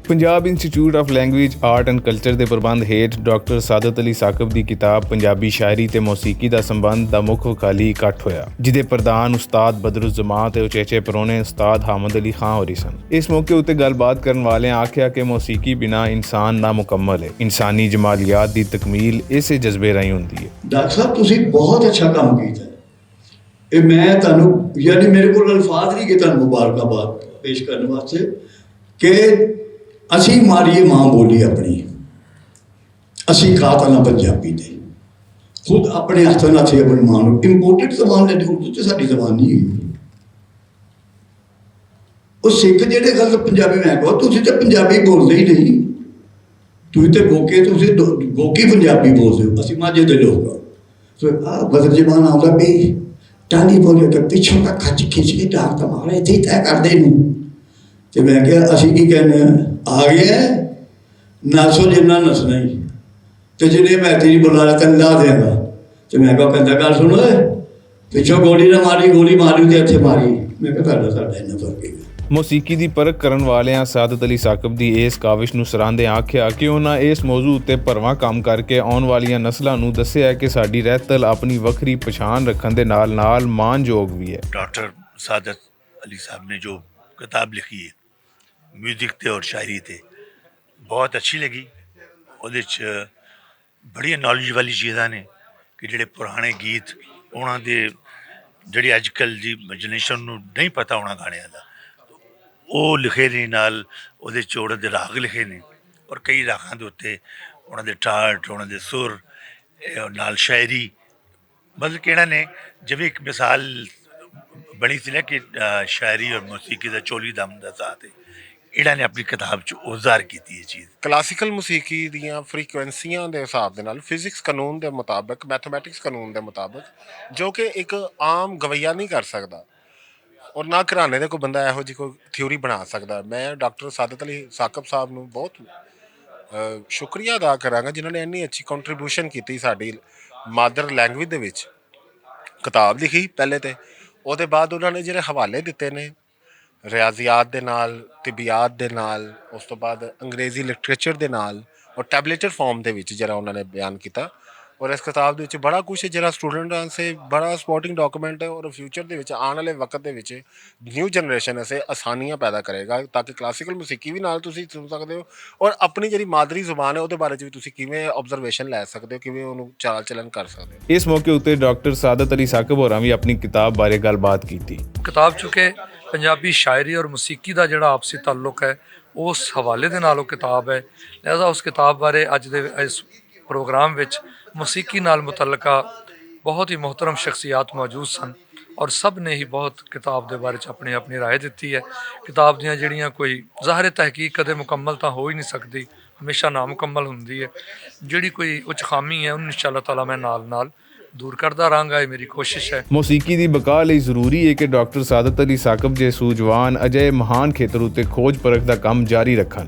Punjab institute of language art and culture ਦੇ ਪ੍ਰਬੰਧ ਹੇਠ ਡਾਕਟਰ ਸਾਦਤ ਅਲੀ ਸਾਕਬ ਦੀ ਕਿਤਾਬ ਪੰਜਾਬੀ ਸ਼ਾਇਰੀ ਤੇ ਮੌਸੀਕੀ ਦਾ ਸੰਬੰਧ ਦਾ ਮੁੱਖ ਵਕਾਲੀ ਇਕੱਠ ਹੋਇਆ, ਜਿਹਦੇ ਪ੍ਰਧਾਨ ਉਸਤਾਦ ਬਦਰੁੱਜ਼ਮਾਂ ਤੇ ਉਚੇਚੇ ਪਰੋਣੇ ਉਸਤਾਦ ਹਾਮਦ ਅਲੀ ਖਾਂ ਹੋਰੀ ਸਨ। ਇਸ ਮੌਕੇ ਉੱਤੇ ਗੱਲਬਾਤ ਕਰਨ ਵਾਲਿਆਂ ਆਖਿਆ ਕਿ ਮੌਸੀਕੀ ਬਿਨਾਂ ਇਨਸਾਨ ਨਾ ਮੁਕੰਮਲ ਹੈ। ਇਨਸਾਨੀ ਜਮਾਲੀਆਤ ਦੀ ਤਕਮੀਲ ਇਸੇ ਜਜ਼ਬੇ ਰਾਹੀਂ ਹੁੰਦੀ ਹੈ। ਡਾਕਟਰ ਸਾਹਿਬ ਤੁਸੀਂ ਬਹੁਤ ਅੱਛਾ ਕੰਮ ਕੀਤਾ। ਇਹ ਮੈਂ ਤੁਹਾਨੂੰ ਯਾਨੀ ਮੇਰੇ ਕੋਲ ਅਲਫਾਜ਼ ਨਹੀਂ ਕਿ ਤੁਹਾਨੂੰ ਮੁਬਾਰਕਾਬਾਦ ਪੇਸ਼ ਕਰਨ ਵਾਸਤੇ ਕਿ ਅਸੀਂ ਮਾਰੀਏ ਮਾਂ ਬੋਲੀ ਆਪਣੀ, ਅਸੀਂ ਕਾਤਲਾਂ ਪੰਜਾਬੀ ਦੇ ਖੁਦ ਆਪਣੇ ਹੱਥਾਂ ਨਾਲ ਅਸੀਂ ਆਪਣੀ ਮਾਂ ਨੂੰ ਇੰਪੋਰਟਡ ਜ਼ਬਾਨ ਲੈਂਦੇ। ਉਰਦੂ ਤੇ ਸਾਡੀ ਜ਼ਬਾਨ ਨਹੀਂ ਹੈ। ਉਹ ਸਿੱਖ ਜਿਹੜੇ ਗੱਲ ਪੰਜਾਬੀ ਮੈਂ ਕਹਾਂ ਤੁਸੀਂ ਤਾਂ ਪੰਜਾਬੀ ਬੋਲਦੇ ਹੀ ਨਹੀਂ, ਤੁਸੀਂ ਤੇ ਗੋਕੀ ਪੰਜਾਬੀ ਬੋਲਦੇ ਹੋ, ਅਸੀਂ ਮਾਝੇ ਦੇ ਲੋਕ ਹਾਂ। ਸੋ ਆਹ ਬਦਲ ਜ਼ਬਾਨ ਆਉਂਦਾ ਵੀ ਟਾਲੀ ਬੋਲੇ ਕਿ ਪਿੱਛੋਂ ਤੱਕ ਖਿੱਚ ਕੇ ਡਾਕ ਤਾਂ ਮਾਰੇ ਇੱਥੇ ਤੈਅ ਕਰਦੇ ਨੂੰ। ਤੇ ਮੈਂ ਕਿਹਾ ਅਸੀਂ ਕੀ ਕਹਿੰਦੇ ਆ ਗਿਆ ਨਸੋ ਜਿੰਨਾ ਨਸਣਾ ਹੀ ਤੇ ਜਿਹਨੇ ਮੈਂ ਤੇਰੀ ਬੁਲਾ ਤੈਨੂੰ ਲਾ ਦੇਗਾ। ਤੇ ਮੈਂ ਕਿਹਾ ਕਹਿੰਦਾ ਗੱਲ ਸੁਣ ਪਿੱਛੋਂ ਗੋਲੀ ਨਾ ਮਾਰੀ, ਗੋਲੀ ਮਾਰੀ ਤੇ ਇੱਥੇ ਮਾਰੀ। ਮੈਂ ਕਿਹਾ ਸਾਡਾ ਇੰਨਾ ਫਰਕ ਹੈ। ਮੌਸੀਕੀ ਦੀ ਪਰਖ ਕਰਨ ਵਾਲਿਆਂ ਸਾਦਤ ਅਲੀ ਸਾਕਬ ਦੀ ਇਸ ਕਾਵਿਸ਼ ਨੂੰ ਸਰਾਹੁੰਦਿਆਂ ਆਖਿਆ ਕਿ ਉਹਨਾਂ ਇਸ ਮੌਜੂ ਉੱਤੇ ਭਰਵਾਂ ਕੰਮ ਕਰਕੇ ਆਉਣ ਵਾਲੀਆਂ ਨਸਲਾਂ ਨੂੰ ਦੱਸਿਆ ਕਿ ਸਾਡੀ ਰਹਿਤਲ ਆਪਣੀ ਵੱਖਰੀ ਪਛਾਣ ਰੱਖਣ ਦੇ ਨਾਲ ਨਾਲ ਮਾਣਯੋਗ ਵੀ ਹੈ। डॉक्टर सादत अली साहब ने जो किताब लिखी है म्यूजिक ते और शायरी ते बहुत अच्छी लगी। ਉਹਦੇ 'ਚ ਬੜੀਆਂ ਨੌਲੇਜ ਵਾਲੀ ਚੀਜ਼ਾਂ ਨੇ ਕਿ ਜਿਹੜੇ ਪੁਰਾਣੇ ਗੀਤ ਉਹਨਾਂ ਦੇ ਜਿਹੜੀ ਅੱਜ ਕੱਲ੍ਹ ਦੀ ਜਨਰੇਸ਼ਨ ਨੂੰ ਨਹੀਂ ਪਤਾ ਹੋਣਾ ਗਾਣਿਆਂ ਦਾ, ਉਹ ਲਿਖੇ ਨੇ। ਨਾਲ ਉਹਦੇ 'ਚ ਉਹਨਾਂ ਦੇ ਰਾਗ ਲਿਖੇ ਨੇ ਔਰ ਕਈ ਰਾਗਾਂ ਦੇ ਉੱਤੇ ਉਹਨਾਂ ਦੇ ਠਾਠ, ਉਹਨਾਂ ਦੇ ਸੁਰ ਨਾਲ ਸ਼ਾਇਰੀ, ਮਤਲਬ ਕਿ ਇਹਨਾਂ ਨੇ ਜਿਵੇਂ ਇੱਕ ਮਿਸਾਲ ਬਣੀ ਸੀ ਨਾ ਕਿ ਸ਼ਾਇਰੀ ਔਰ ਮੌਸੀਕੀ ਦਾ ਚੋਲੀ ਦਮ ਦਾ ਸਾਥ ਹੈ, ਇਹਨਾਂ ਨੇ ਆਪਣੀ ਕਿਤਾਬ 'ਚ ਉਹ ਜ਼ਾਹਰ ਕੀਤੀ ਇਹ ਚੀਜ਼। ਕਲਾਸੀਕਲ ਮੌਸੀਕੀ ਦੀਆਂ ਫ੍ਰੀਕੁਐਂਸੀਆਂ ਦੇ ਹਿਸਾਬ ਦੇ ਨਾਲ ਫਿਜ਼ਿਕਸ ਕਾਨੂੰਨ ਦੇ ਮੁਤਾਬਕ, ਮੈਥਮੈਟਿਕਸ ਕਾਨੂੰਨ ਦੇ ਮੁਤਾਬਕ, ਜੋ ਕਿ ਇੱਕ ਆਮ ਗਵਈਆ ਨਹੀਂ ਕਰ ਸਕਦਾ ਔਰ ਨਾ ਘਰਾਣੇ ਦੇ ਕੋਈ ਬੰਦਾ ਇਹੋ ਜਿਹੀ ਕੋਈ ਥਿਊਰੀ ਬਣਾ ਸਕਦਾ। ਮੈਂ ਡਾਕਟਰ ਸਾਦਤ ਅਲੀ ਸਾਕਬ ਸਾਹਿਬ ਨੂੰ ਬਹੁਤ ਸ਼ੁਕਰੀਆ ਅਦਾ ਕਰਾਂਗਾ ਜਿਨ੍ਹਾਂ ਨੇ ਇੰਨੀ ਅੱਛੀ ਕੰਟਰੀਬਿਊਸ਼ਨ ਕੀਤੀ ਸਾਡੀ ਮਾਦਰ ਲੈਂਗੁਏਜ ਦੇ ਵਿੱਚ। ਕਿਤਾਬ ਲਿਖੀ ਪਹਿਲੇ ਤੇ ਉਹਦੇ ਬਾਅਦ ਉਹਨਾਂ ਨੇ ਜਿਹੜੇ ਹਵਾਲੇ ਦਿੱਤੇ ਨੇ ਰਿਆਜ਼ੀਆਤ ਦੇ ਨਾਲ, ਤਿਬੀਆਤ ਦੇ ਨਾਲ, ਉਸ ਤੋਂ ਬਾਅਦ ਅੰਗਰੇਜ਼ੀ ਲਿਟਰੇਚਰ ਦੇ ਨਾਲ ਔਰ ਟੈਬਲੇਟਡ ਫਾਰਮ ਦੇ ਵਿੱਚ ਜਿਹੜਾ ਉਹਨਾਂ ਨੇ ਬਿਆਨ ਕੀਤਾ। ਔਰ ਇਸ ਕਿਤਾਬ ਦੇ ਵਿੱਚ ਬੜਾ ਕੁਛ ਹੈ ਜਿਹੜਾ ਸਟੂਡੈਂਟਾਂ ਵਾਸਤੇ ਬੜਾ ਸਪੋਰਟਿੰਗ ਡਾਕੂਮੈਂਟ ਹੈ ਔਰ ਫਿਊਚਰ ਦੇ ਵਿੱਚ ਆਉਣ ਵਾਲੇ ਵਕਤ ਦੇ ਵਿੱਚ ਨਿਊ ਜਨਰੇਸ਼ਨ ਵਾਸਤੇ ਆਸਾਨੀਆਂ ਪੈਦਾ ਕਰੇਗਾ ਤਾਂ ਕਿ ਕਲਾਸੀਕਲ ਮੌਸੀਕੀ ਵੀ ਨਾਲ ਤੁਸੀਂ ਸੁਣ ਸਕਦੇ ਹੋ ਔਰ ਆਪਣੀ ਜਿਹੜੀ ਮਾਦਰੀ ਜ਼ੁਬਾਨ ਹੈ ਉਹਦੇ ਬਾਰੇ 'ਚ ਵੀ ਤੁਸੀਂ ਕਿਵੇਂ ਆਬਜ਼ਰਵੇਸ਼ਨ ਲੈ ਸਕਦੇ ਹੋ, ਕਿਵੇਂ ਉਹਨੂੰ ਚਾਲ ਚਲਨ ਕਰ ਸਕਦੇ ਹੋ। ਇਸ ਮੌਕੇ ਉੱਤੇ ਡਾਕਟਰ ਸਾਦਤ ਅਲੀ ਸਾਕਬ ਹੋਰਾਂ ਵੀ ਆਪਣੀ ਕਿਤਾਬ ਬਾਰੇ ਗੱਲਬਾਤ ਕੀਤੀ। ਕਿਤਾਬ ਚੁੱਕੇ ਪੰਜਾਬੀ ਸ਼ਾਇਰੀ ਔਰ ਮੌਸੀਕੀ ਦਾ ਜਿਹੜਾ ਆਪਸੀ ਤਾਲੁਕ ਹੈ ਉਸ ਹਵਾਲੇ ਦੇ ਨਾਲ ਉਹ ਕਿਤਾਬ ਹੈ। ਲਿਹਾਜ਼ਾ ਉਸ ਕਿਤਾਬ ਬਾਰੇ ਅੱਜ ਦੇ ਇਸ ਪ੍ਰੋਗਰਾਮ ਵਿੱਚ ਮੌਸੀਕੀ ਨਾਲ ਮੁਤੱਲਕਾ ਬਹੁਤ ਹੀ ਮੁਹਤਰਮ ਸ਼ਖਸੀਅਤ ਮੌਜੂਦ ਸਨ ਔਰ ਸਭ ਨੇ ਹੀ ਬਹੁਤ ਕਿਤਾਬ ਦੇ ਬਾਰੇ 'ਚ ਆਪਣੀ ਆਪਣੀ ਰਾਏ ਦਿੱਤੀ ਹੈ। ਕਿਤਾਬ ਦੀਆਂ ਜਿਹੜੀਆਂ ਕੋਈ ਜ਼ਾਹਿਰ ਤਹਿਕੀਕ ਕਦੇ ਮੁਕੰਮਲ ਤਾਂ ਹੋ ਹੀ ਨਹੀਂ ਸਕਦੀ, ਹਮੇਸ਼ਾ ਨਾਮੁਕੰਮਲ ਹੁੰਦੀ ਹੈ। ਜਿਹੜੀ ਕੋਈ ਉੱਚ ਖਾਮੀ ਹੈ ਉਹਨੂੰ ਇੰਸ਼ਾ ਅੱਲਾਹ ਤਾਲਾ ਮੈਂ ਨਾਲ ਦੂਰ ਕਰਦਾ ਰਹਾਂਗਾ, ਇਹ ਮੇਰੀ ਕੋਸ਼ਿਸ਼ ਹੈ। ਮੌਸੀਕੀ ਦੀ ਬਕਾ ਲਈ ਜ਼ਰੂਰੀ ਹੈ ਕਿ ਡਾਕਟਰ ਸਾਦਤ ਅਲੀ ਸਾਕਬ ਜੇ ਸੂਝਵਾਨ ਅਜਿਹੇ ਮਹਾਨ ਖੇਤਰ ਉੱਤੇ ਖੋਜ ਪਰਖ ਦਾ ਕੰਮ ਜਾਰੀ ਰੱਖਣ।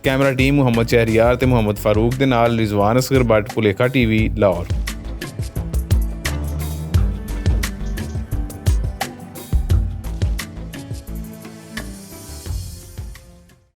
ਕੈਮਰਾ ਟੀਮ ਮੁਹੰਮਦ ਸ਼ਹਿਰੀਆਰ ਤੇ ਮੁਹੰਮਦ ਫਾਰੂਕ ਦੇ ਨਾਲ ਰਿਜ਼ਵਾਨ ਅਸਗਰ ਬੱਟ, ਭੁਲੇਖਾ TV, ਲਾਹੌਰ।